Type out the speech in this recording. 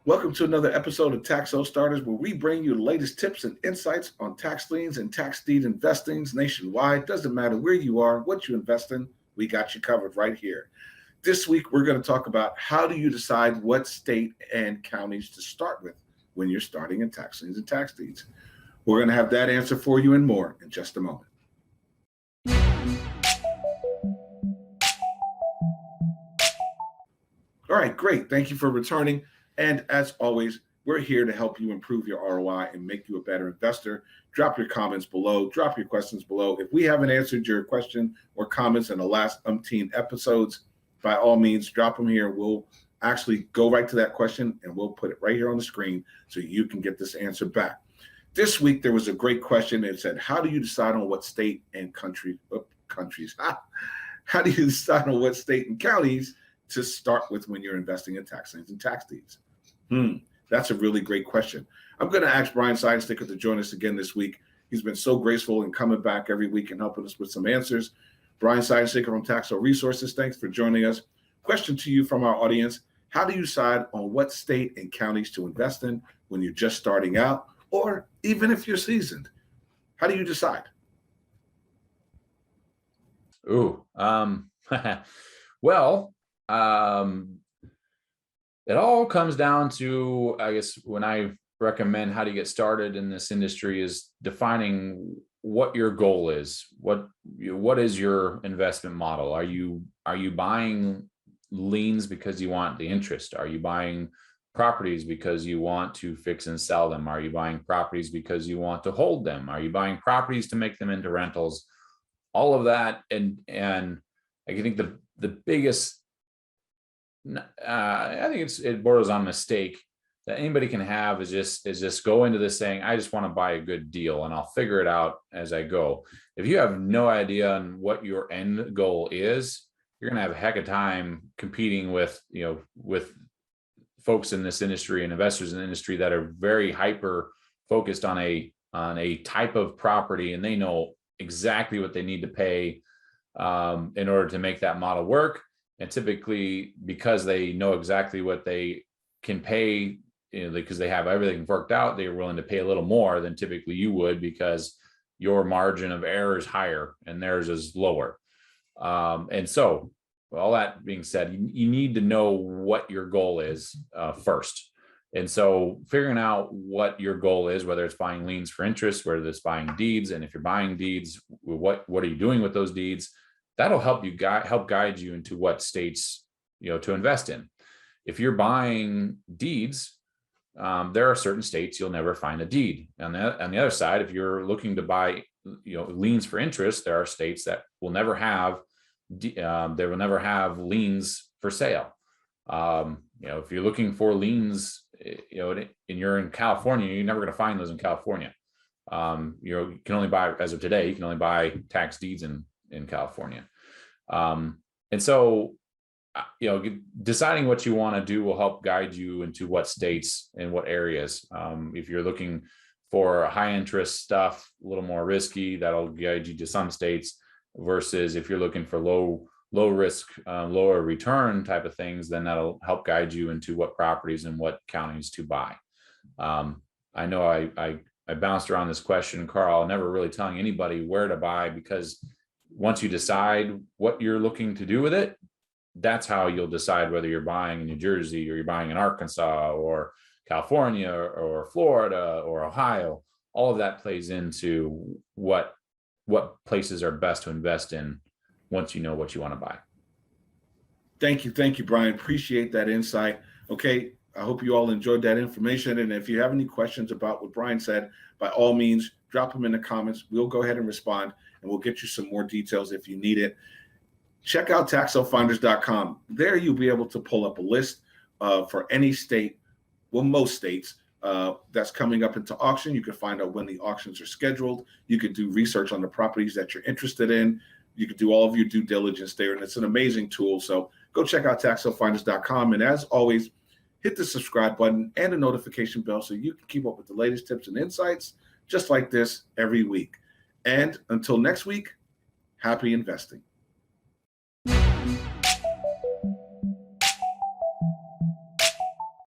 Welcome to another episode of Tax Starters, where we bring you the latest tips and insights on tax liens and tax deed investings nationwide. Doesn't matter where you are, what you invest in, we got you covered right here. This week, we're going to talk about how do you decide what state and counties to start with when you're starting in tax liens and tax deeds. We're going to have that answer for you and more in just a moment. All right, great. Thank you for returning. And as always, we're here to help you improve your ROI and make you a better investor. Drop your comments below, drop your questions below. If we haven't answered your question or comments in the last umpteen episodes, by all means, drop them here. We'll actually go right to that question and we'll put it right here on the screen so you can get this answer back. This week, there was a great question. It said, how do you decide on what state and countries? How do you decide on what state and counties to start with when you're investing in tax liens and tax deeds? That's a really great question. I'm going to ask Brian Seidensticker to join us again this week. He's been so graceful in coming back every week and helping us with some answers. Brian Seidensticker from Taxo Resources, thanks for joining us. Question to you from our audience: how do you decide on what state and counties to invest in when you're just starting out, or even if you're seasoned? How do you decide? Well, it all comes down to, I guess, when I recommend how to get started in this industry is defining what your goal is. What is your investment model? Are you buying liens because you want the interest? Are you buying properties because you want to fix and sell them? Are you buying properties because you want to hold them? Are you buying properties to make them into rentals? All of that, and I think the biggest, I think it borders on mistake that anybody can have is just go into this saying, I just want to buy a good deal and I'll figure it out as I go. If you have no idea on what your end goal is, you're going to have a heck of time competing with folks in this industry and investors in the industry that are very hyper focused on a type of property, and they know exactly what they need to pay in order to make that model work. And typically, because they know exactly what they can pay, because they have everything worked out, they're willing to pay a little more than typically you would, because your margin of error is higher and theirs is lower. And so, with all that being said, you need to know what your goal is first. And so figuring out what your goal is, whether it's buying liens for interest, whether it's buying deeds, and if you're buying deeds, what are you doing with those deeds? That'll help you guide you into what states to invest in. If you're buying deeds, there are certain states you'll never find a deed. On the other side, if you're looking to buy liens for interest, there are states that will never have liens for sale. If you're looking for liens, and you're in California, you're never going to find those in California. You can only buy, as of today, you can only buy tax deeds in California. And so, deciding what you want to do will help guide you into what states and what areas. If you're looking for high interest stuff, a little more risky, that'll guide you to some states, versus if you're looking for low risk, lower return type of things, then that'll help guide you into what properties and what counties to buy. I know I bounced around this question, Carl, never really telling anybody where to buy, because once you decide what you're looking to do with it, that's how you'll decide whether you're buying in New Jersey or you're buying in Arkansas or California or Florida or Ohio. All of that plays into what places are best to invest in once you know what you want to buy. Thank you, Brian. Appreciate that insight. Okay, I hope you all enjoyed that information. And if you have any questions about what Brian said, by all means, drop them in the comments. We'll go ahead and respond, and we'll get you some more details if you need it. Check out taxofinders.com. There you'll be able to pull up a list for any state, well, most states, that's coming up into auction. You can find out when the auctions are scheduled. You can do research on the properties that you're interested in. You can do all of your due diligence there, and it's an amazing tool. So go check out taxofinders.com. And as always, hit the subscribe button and the notification bell so you can keep up with the latest tips and insights just like this every week. And until next week, happy investing.